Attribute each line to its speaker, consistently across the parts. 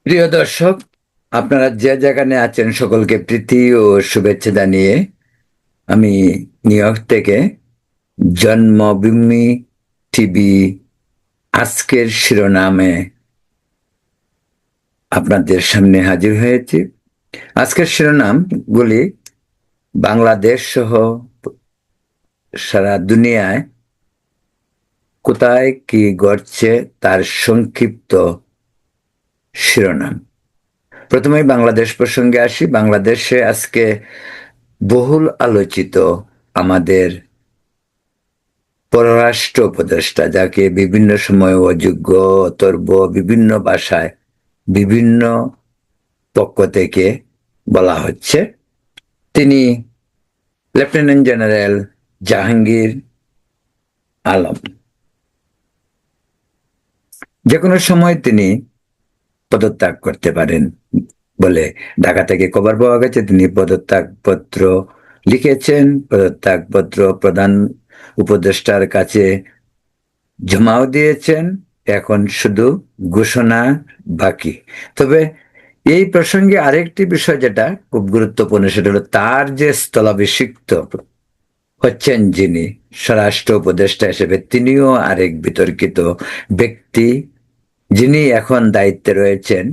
Speaker 1: প্রিয় দর্শক, আপনারা যে যেখানে আছেন সকলকে প্রীতি ও শুভেচ্ছা জানিয়ে আমি নিউ ইয়র্ক থেকে জন্মভূমি টিভি আজকের শিরোনামে আপনাদের সামনে হাজির হয়েছি। আজকের শিরোনামগুলি বাংলাদেশ সহ সারা দুনিয়ায় কোথায় কি ঘটছে তার সংক্ষিপ্ত শিরোনাম। প্রথমেই বাংলাদেশ প্রসঙ্গে আসি। বাংলাদেশে আজকে বহুল আলোচিত আমাদের পররাষ্ট্র উপদেষ্টা, যাকে বিভিন্ন সময় অযোগ্য, অথর্ব, বিভিন্ন ভাষায় বিভিন্ন পক্ষ থেকে বলা হচ্ছে, তিনি লেফটেন্যান্ট জেনারেল জাহাঙ্গীর আলম। যে কোনো সময় তিনি পদত্যাগ করতে পারেন বলে ঢাকা থেকে খবর পাওয়া গেছে। তিনি পদত্যাগ পত্র লিখেছেন, পদত্যাগ পত্র প্রধান উপদেষ্টার কাছে জমাও দিয়েছেন। এখন শুধু ঘোষণা বাকি। তবে এই প্রসঙ্গে আরেকটি বিষয় যেটা খুব গুরুত্বপূর্ণ, সেটা হলো তার যে স্থলাভিষিক্ত হচ্ছেন যিনি স্বরাষ্ট্র উপদেষ্টা হিসেবে, তিনিও আরেক বিতর্কিত ব্যক্তি, যিনি এখন দায়িত্বে রয়েছেন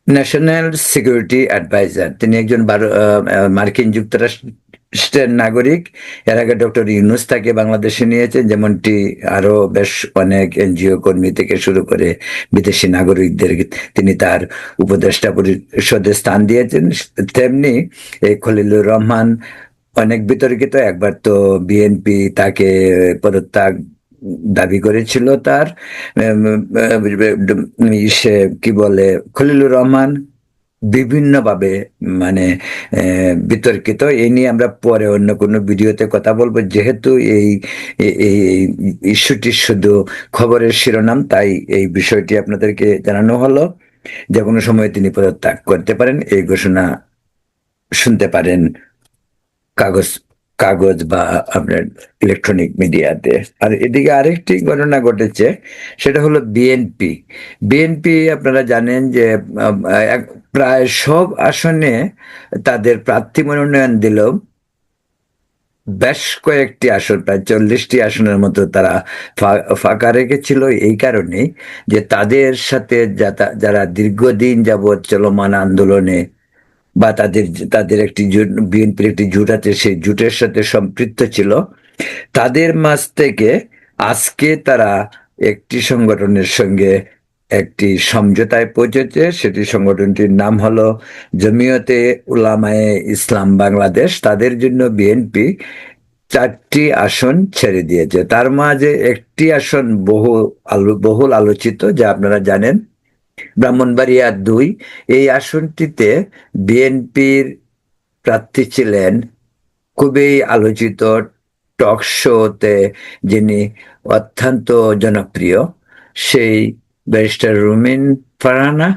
Speaker 1: ন্যাশনাল সিকিউরিটি অ্যাডভাইজার। তিনি একজন মার্কিন যুক্তরাষ্ট্রের নাগরিক। এর আগে ডক্টর ইউনূস তাকে বাংলাদেশে নিয়েছেন, যেমনটি আরো বেশ অনেক এনজিও কর্মী থেকে শুরু করে বিদেশি নাগরিকদের তিনি তার উপদেষ্টা পরিষদে স্থান দিয়েছেন। তেমনি এই খলিলুর রহমান অনেক বিতর্কিত। একবার তো বিএনপি তাকে পদত্যাগ দাবি করেছিল। তার সে কি বলে, খলিলুর রহমান বিভিন্নভাবে মানে বিতর্কিত। এই নিয়ে আমরা পরে অন্য কোনো ভিডিওতে কথা বলবো। যেহেতু এই ইস্যুটি শুধু খবরের শিরোনাম, তাই এই বিষয়টি আপনাদেরকে জানানো হলো। যে কোনো সময় তিনি পদত্যাগ করতে পারেন, এই ঘোষণা শুনতে পারেন কাগজ কাগজ বা আপনার ইলেকট্রনিক মিডিয়াতে। আর এদিকে আরেকটি ঘটনা ঘটেছে, সেটা হলো বিএনপি। বিএনপি আপনারা জানেন যে প্রায় সব আসনে তাদের প্রার্থী মনোনয়ন দিল। বেশ কয়েকটি আসন, প্রায় 40টি আসনের মতো তারা ফাঁকা রেখেছিল, এই কারণে যে তাদের সাথে যারা দীর্ঘদিন যাবৎ চলমান আন্দোলনে বা তাদের তাদের একটি বিএনপির একটি জোট আছে, সেই জোটের সাথে সম্পৃক্ত ছিল, তাদের মাঝ থেকে আজকে তারা একটি সংগঠনের সঙ্গে একটি সমঝোতায় পৌঁছেছে। সেটি সংগঠনটির নাম হলো জমিয়তে উলামায়ে ইসলাম বাংলাদেশ। তাদের জন্য বিএনপি 4টি আসন ছেড়ে দিয়েছে। তার মাঝে একটি আসন বহুল আলোচিত, যা আপনারা জানেন, ব্রাহ্মণবাড়িয়া 2। এই আসনটিতে বিএনপির প্রার্থী ছিলেন খুবই আলোচিত টক শোতে যিনি অত্যন্ত জনপ্রিয়, সেই ব্যারিস্টার রুমিন ফারহানা।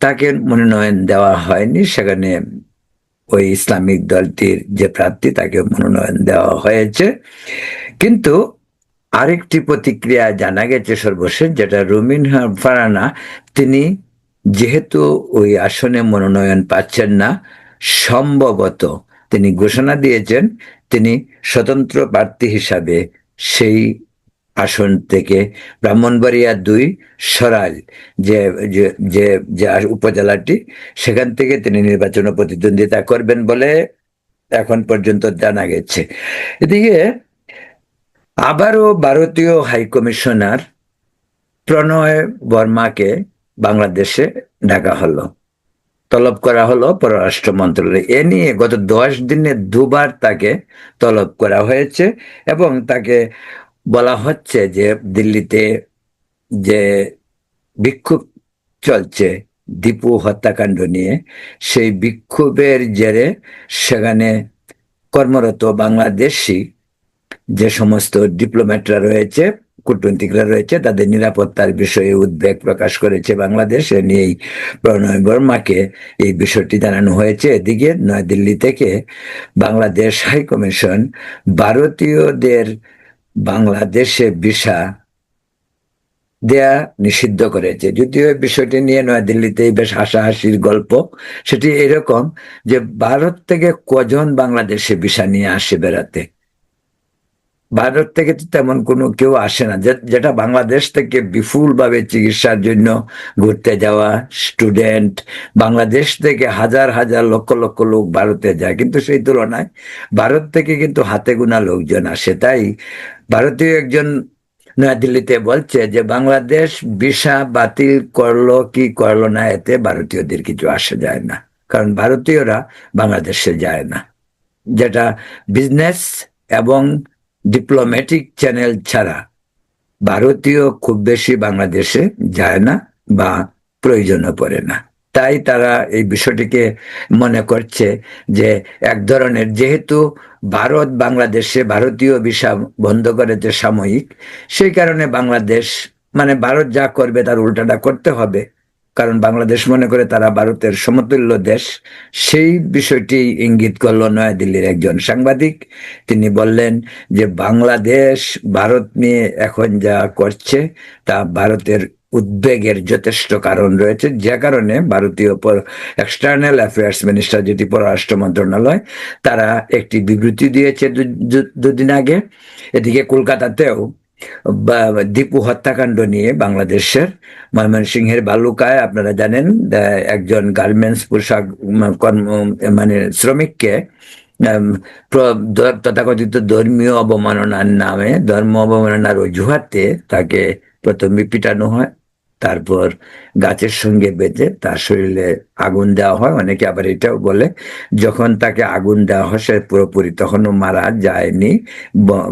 Speaker 1: তাকে মনোনয়ন দেওয়া হয়নি। সেখানে ওই ইসলামিক দলটির যে প্রার্থী, তাকে মনোনয়ন দেওয়া হয়েছে। কিন্তু আরেকটি প্রতিক্রিয়া জানা গেছে সর্বশেষ, যেটা রুমিন ফারহানা, তিনি যেহেতু ওই আসনে মনোনয়ন পাচ্ছেন না, সম্ভবত তিনি ঘোষণা দিয়েছেন তিনি স্বতন্ত্র প্রার্থী হিসাবে সেই আসন থেকে ব্রাহ্মণবাড়িয়া 2 সরাইল যে যে যে যে উপজেলাটি, সেখান থেকে তিনি নির্বাচনে প্রতিদ্বন্দ্বিতা করবেন বলে এখন পর্যন্ত জানা গেছে। এদিকে আবারও ভারতীয় হাইকমিশনার প্রণয় বর্মাকে বাংলাদেশে ডাকা হলো, তলব করা হলো পররাষ্ট্র মন্ত্রণালয়। এ নিয়ে গত 10 দিনে 2বার তাকে তলব করা হয়েছে এবং তাকে বলা হচ্ছে যে দিল্লিতে যে বিক্ষোভ চলছে দীপু হত্যাকাণ্ড নিয়ে, সেই বিক্ষোভের জেরে সেখানে কর্মরত বাংলাদেশি যে সমস্ত ডিপ্লোম্যাটরা রয়েছে, কূটনীতিকরা রয়েছে, তাদের নিরাপত্তার বিষয়ে উদ্বেগ প্রকাশ করেছে বাংলাদেশ। এ নিয়েই প্রণয় বর্মাকে এই বিষয়টি জানানো হয়েছে। এদিকে নয়াদিল্লি থেকে বাংলাদেশ হাইকমিশন ভারতীয়দের বাংলাদেশে ভিসা দেয়া নিষিদ্ধ করেছে। যদিও এই বিষয়টি নিয়ে নয়াদিল্লিতে বেশ হাসাহাসির গল্প। সেটি এরকম যে ভারত থেকে কজন বাংলাদেশে ভিসা নিয়ে আসে বেড়াতে? ভারত থেকে তো তেমন কোনো কেউ আসে না। যেটা বাংলাদেশ থেকে বিপুলভাবে চিকিৎসার জন্য ঘুরতে যাওয়া স্টুডেন্ট, বাংলাদেশ থেকে হাজার হাজার লক্ষ লক্ষ লোক ভারতে যায়, কিন্তু সেই তুলনায় ভারত থেকে কিন্তু হাতে গোনা লোকজন আসে। তাই ভারতীয় একজন নয়াদিল্লিতে বলছে যে বাংলাদেশ ভিসা বাতিল করলো কি করলো না, এতে ভারতীয়দের কিছু আসে যায় না, কারণ ভারতীয়রা বাংলাদেশে যায় না। যেটা বিজনেস এবং ডিপ্লোম্যাটিক চ্যানেল ছাড়া ভারতীয় খুব বেশি বাংলাদেশে যায় না বা প্রয়োজনও পড়ে না। তাই তারা এই বিষয়টিকে মনে করছে যে এক ধরনের, যেহেতু ভারত বাংলাদেশে ভারতীয় ভিসা বন্ধ করেছে সাময়িক, সেই কারণে বাংলাদেশ মানে ভারত যা করবে তার উল্টাটা করতে হবে, কারণ বাংলাদেশ মনে করে তারা ভারতের সমতুল্য দেশ। সেই বিষয়টি ইঙ্গিত করল নয়াদিল্লির একজন সাংবাদিক। তিনি বললেন যে বাংলাদেশ ভারত নিয়ে এখন যা করছে তা ভারতের উদ্বেগের যথেষ্ট কারণ রয়েছে, যে কারণে ভারতীয় এক্সটার্নাল অ্যাফেয়ার্স মিনিস্টার, যেটি পররাষ্ট্র মন্ত্রণালয়, তারা একটি বিবৃতি দিয়েছে দুদিন আগে। এদিকে কলকাতাতেও দীপু হত্যাকাণ্ড নিয়ে বাংলাদেশের ময়মনসিংহের বালুকায় আপনারা জানেন একজন গার্মেন্টস পোশাক মানে শ্রমিককে তথাকথিত ধর্মীয় অবমাননার নামে, ধর্ম অবমাননার অজুহাতে তাকে প্রথমে পিটানো হয়, তারপর গাছের সঙ্গে বেঁধে তার শরীরে আগুন দেওয়া হয়। অনেকে আবার এটাও বলে যখন তাকে আগুন দেওয়া হয় সে পুরোপুরি তখনও মারা যায়নি,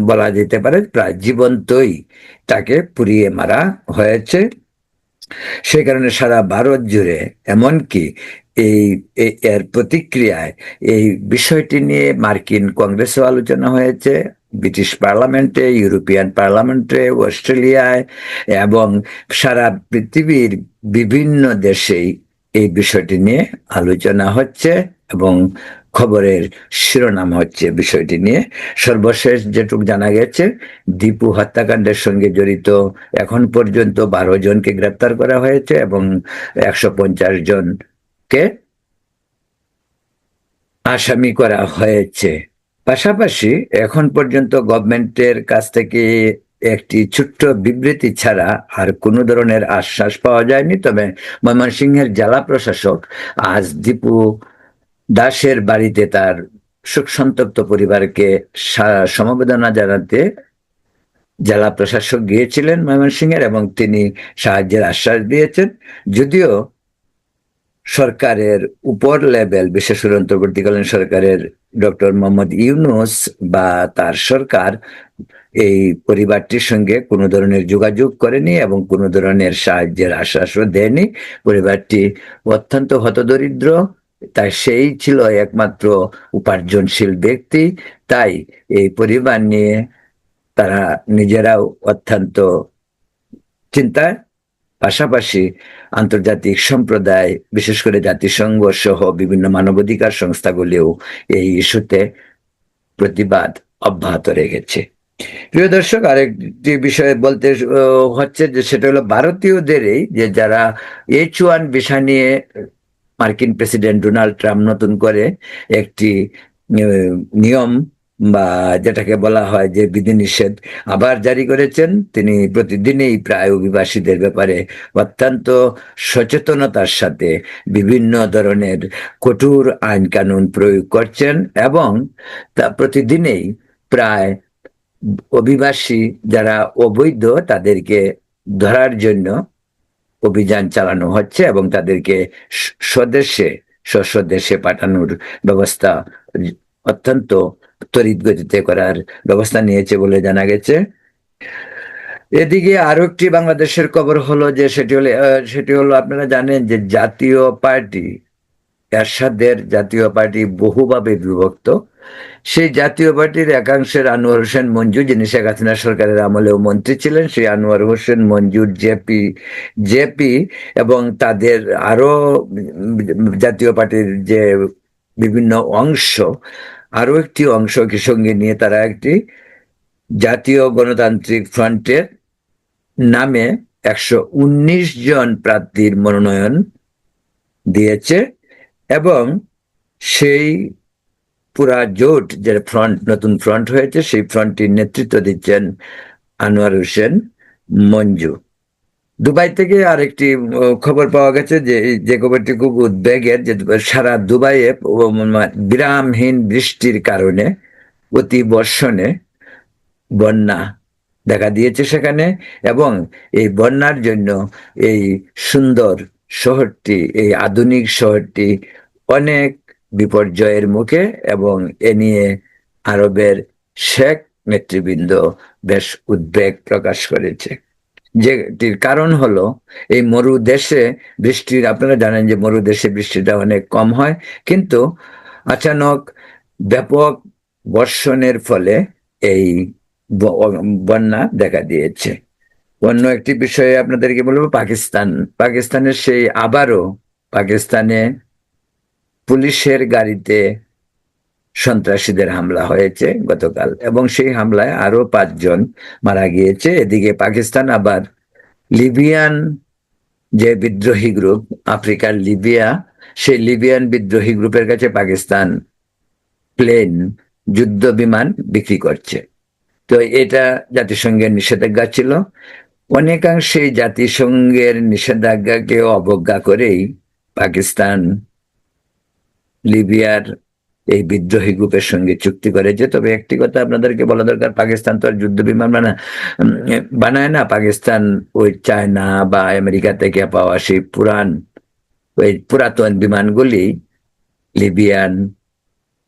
Speaker 1: বলা যেতে পারে প্রায় জীবন্তই তাকে পুড়িয়ে মারা হয়েছে। সেই কারণে সারা ভারত জুড়ে, এমনকি এই এর প্রতিক্রিয়ায় এই বিষয়টি নিয়ে মার্কিন কংগ্রেসেও আলোচনা হয়েছে, ব্রিটিশ পার্লামেন্টে, ইউরোপিয়ান পার্লামেন্টে, অস্ট্রেলিয়ায় এবং সারা পৃথিবীর বিভিন্ন দেশেই এই বিষয়টি নিয়ে আলোচনা হচ্ছে এবং খবরের শিরোনাম হচ্ছে বিষয়টি নিয়ে। সর্বশেষ যেটুকু জানা গেছে, দীপু হত্যাকাণ্ডের সঙ্গে জড়িত এখন পর্যন্ত 12 জনকে গ্রেপ্তার করা হয়েছে এবং 150 জনকে আসামি করা হয়েছে। পাশাপাশি এখন পর্যন্ত গভর্নমেন্টের কাছ থেকে একটি ছোট্ট বিবৃতি ছাড়া আর কোনো ধরনের আশ্বাস পাওয়া যায়নি। তবে ময়মনসিংহের জেলা প্রশাসক আজ দীপু দাসের বাড়িতে তার শোকসন্তপ্ত পরিবারকে সমবেদনা জানাতে জেলা প্রশাসক গিয়েছিলেন ময়মনসিংহের, এবং তিনি সাহায্যের আশ্বাস দিয়েছেন। যদিও সরকারের উপর লেভেল, বিশেষ করে অন্তর্বর্তীকালীন সরকারের ডক্টর মোহাম্মদ ইউনূস বা তার সরকার এই পরিবারটির সঙ্গে কোনো ধরনের যোগাযোগ করেনি এবং কোনো ধরনের সাহায্যের আশ্বাসও দেয়নি। পরিবারটি অত্যন্ত হতদরিদ্র, তাই সেই ছিল একমাত্র উপার্জনশীল ব্যক্তি। তাই এই পরিবার নিয়ে তারা নিজেরাও অত্যন্ত চিন্তায়। পাশাপাশি আন্তর্জাতিক সম্প্রদায়, বিশেষ করে জাতিসংঘ সহ বিভিন্ন মানবাধিকার সংস্থাগুলিও এই ইস্যুতে প্রতিবাদ অব্যাহত রেখেছে। প্রিয় দর্শক, আরেকটি বিষয়ে বলতে হচ্ছে যে সেটা হলো ভারতীয়দেরই, যে যারা H1 ভিসা নিয়ে মার্কিন প্রেসিডেন্ট ডোনাল্ড ট্রাম্প নতুন করে একটি নিয়ম বা যেটাকে বলা হয় যে বিধিনিষেধ আবার জারি করেছেন। তিনি প্রতিদিনই প্রায় অভিবাসীদের ব্যাপারে অত্যন্ত সচেতনতার সাথে বিভিন্ন ধরনের কঠোর আইন কানুন প্রয়োগ করছেন এবং তা প্রতিদিনই প্রায় অভিবাসী যারা অবৈধ তাদেরকে ধরার জন্য অভিযান চালানো হচ্ছে এবং তাদেরকে স্বদেশে স্বদেশে পাঠানোর ব্যবস্থা অত্যন্ত তড়িৎ গতিতে করার ব্যবস্থা নিয়েছে বলে জানা গেছে। এদিকে আরো একটি বাংলাদেশের খবর হলো যে সেটি হলো আপনারা জানেন যে জাতীয় পার্টি, এরশাদের জাতীয় পার্টি বহুভাবে বিভক্ত। সেই জাতীয় পার্টির একাংশের আনোয়ার হোসেন মঞ্জু, যিনি শেখ হাসিনা সরকারের আমলেও মন্ত্রী ছিলেন, সেই আনোয়ার হোসেন মঞ্জুর জেপি এবং তাদের আরো জাতীয় পার্টির যে বিভিন্ন অংশ, আরো একটি অংশকে সঙ্গে নিয়ে তারা একটি জাতীয় গণতান্ত্রিক ফ্রন্টের নামে 119 জন প্রার্থীর মনোনয়ন দিয়েছে এবং সেই পুরা জোট যে ফ্রন্ট, নতুন ফ্রন্ট হয়েছে, সেই ফ্রন্টটির নেতৃত্ব দিচ্ছেন আনোয়ার হোসেন মঞ্জু। দুবাই থেকে আরেকটি খবর পাওয়া গেছে যে খবরটি খুব উদ্বেগের, যে সারা দুবাইয়ে বিরামহীন বৃষ্টির কারণে অতি বর্ষণে বন্যা দেখা দিয়েছে সেখানে, এবং এই বন্যার জন্য এই সুন্দর শহরটি, এই আধুনিক শহরটি অনেক বিপর্যয়ের মুখে, এবং এ নিয়ে আরবের শেখ নেতৃবৃন্দ বেশ উদ্বেগ প্রকাশ করেছে। যেটির কারণ হলো এই মরু দেশে বৃষ্টির, আপনারা জানেন যে মরু দেশে বৃষ্টিটা অনেক কম হয়, কিন্তু আচানক ব্যাপক বর্ষণের ফলে এই বন্যা দেখা দিয়েছে। অন্য একটি বিষয়ে আপনাদেরকে বলবো, পাকিস্তানের সেই আবারও পাকিস্তানে পুলিশের গাড়িতে সন্ত্রাসীদের হামলা হয়েছে গতকাল, এবং সেই হামলায় আরো 5 জন মারা গিয়েছে। এদিকে পাকিস্তান আবার লিবিয়ান যে বিদ্রোহী গ্রুপ, আফ্রিকার লিবিয়া, সেই লিবিয়ান বিদ্রোহী গ্রুপের কাছে পাকিস্তান প্লেন, যুদ্ধ বিমান বিক্রি করছে। তো এটা জাতিসংঘের নিষেধাজ্ঞা ছিল। অনেকাংশে জাতিসংঘের নিষেধাজ্ঞাকে অবজ্ঞা করেই পাকিস্তান লিবিয়ার এই বিদ্রোহী গ্রুপের সঙ্গে চুক্তি করেছে। তবে একটি কথা আপনাদেরকে বলা দরকার, পাকিস্তান তো আর যুদ্ধ বিমান বানায় না। পাকিস্তান ওই চায়না বা আমেরিকা থেকে পাওয়া সেই ওই পুরাতন বিমানগুলি লিবিয়ান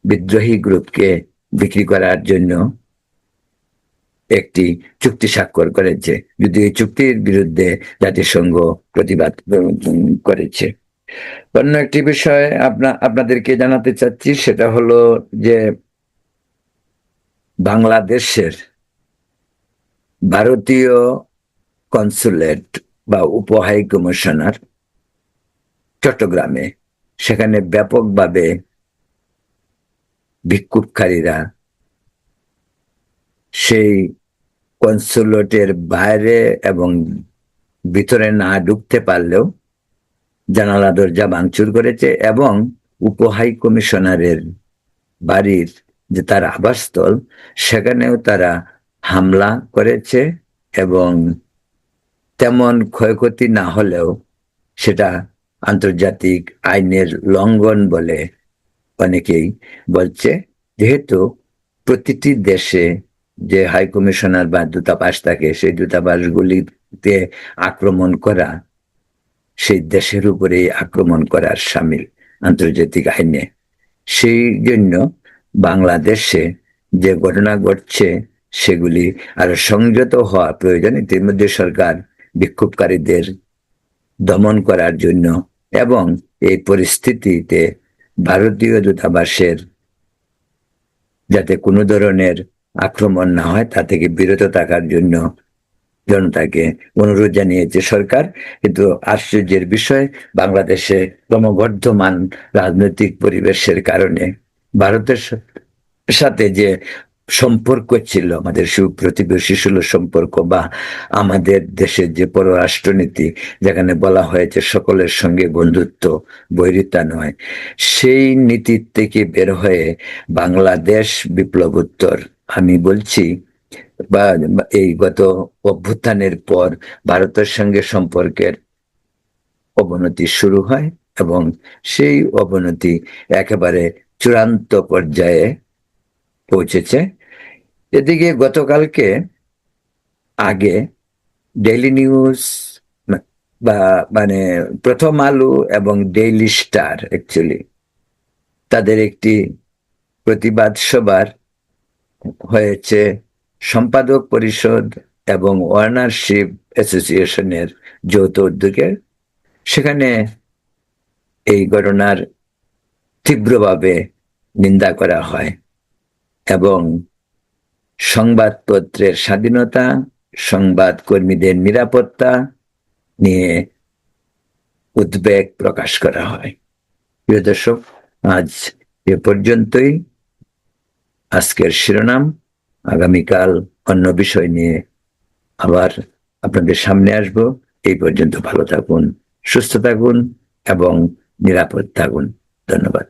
Speaker 1: বিদ্রোহী গ্রুপকে বিক্রি করার জন্য একটি চুক্তি স্বাক্ষর করেছে, যদি এই চুক্তির বিরুদ্ধে জাতিসংঘ প্রতিবাদ করেছে। অন্য একটি বিষয় আপনাদেরকে জানাতে চাচ্ছি, সেটা হলো যে বাংলাদেশের ভারতীয় কনসুলেট বা উপ হাই কমিশনার চট্টগ্রামে, সেখানে ব্যাপকভাবে বিক্ষোভকারীরা সেই কনসুলেটের বাইরে এবং ভিতরে না ঢুকতে পারলেও জানালা দরজা ভাঙচুর করেছে, এবং উপ হাই কমিশনারের বাড়ির যে তার আবাসস্থল, সেখানেও তারা হামলা করেছে, এবং তেমন ক্ষয়ক্ষতি না হলেও সেটা আন্তর্জাতিক আইনের লঙ্ঘন বলে অনেকেই বলছে। যেহেতু প্রতিটি দেশে যে হাই কমিশনার বা দূতাবাস থাকে, সেই দূতাবাসগুলিতে আক্রমণ করা সেই দেশের উপরে আক্রমণ করার শামিল আন্তর্জাতিক আইনে। সেই জন্য বাংলাদেশে যে ঘটনা ঘটছে সেগুলি আরো সংযত হওয়া প্রয়োজন। ইতিমধ্যে সরকার বিক্ষোভকারীদের দমন করার জন্য এবং এই পরিস্থিতিতে ভারতীয় দূতাবাসের যাতে কোনো ধরনের আক্রমণ না হয় তা থেকে বিরত থাকার জন্য জনতাকে অনুরোধ জানিয়েছে সরকার। কিন্তু আশ্চর্যের বিষয়, বাংলাদেশে ক্রমবর্ধমান রাজনৈতিক পরিবেশের কারণে ভারতের সাথে যে সম্পর্ক ছিল, আমাদের সুপ্রতিবেশী সুলভ সম্পর্ক, বা আমাদের দেশের যে পররাষ্ট্রনীতি, যেখানে বলা হয়েছে সকলের সঙ্গে বন্ধুত্ব, বৈরিতা নয়, সেই নীতির থেকে বের হয়ে বাংলাদেশ বিপ্লবোত্তর, আমি বলছি বা এই গত অভ্যুত্থানের পর ভারতের সঙ্গে সম্পর্কের অবনতি শুরু হয়, এবং সেই অবনতি একেবারে চূড়ান্ত পর্যায়ে পৌঁছেছে। এদিকে গতকালকে আগে ডেইলি নিউজ বা প্রথম আলো এবং ডেইলি স্টার অ্যাকচুয়ালি তাদের একটি প্রতিবাদ সভার হয়েছে সম্পাদক পরিষদ এবং ওয়ার্নারশিপ অ্যাসোসিয়েশনের যৌথ উদ্যোগে। সেখানে এই ঘটনার তীব্রভাবে নিন্দা করা হয়, এবং সংবাদপত্রের স্বাধীনতা, সংবাদ কর্মীদের নিরাপত্তা নিয়ে উদ্বেগ প্রকাশ করা হয়। প্রিয় দর্শক, আজ এ পর্যন্তই। আজকের শিরোনাম। আগামীকাল অন্য বিষয় নিয়ে আবার আপনাদের সামনে আসবো। এই পর্যন্ত ভালো থাকুন, সুস্থ থাকুন এবং নিরাপদ থাকুন। ধন্যবাদ।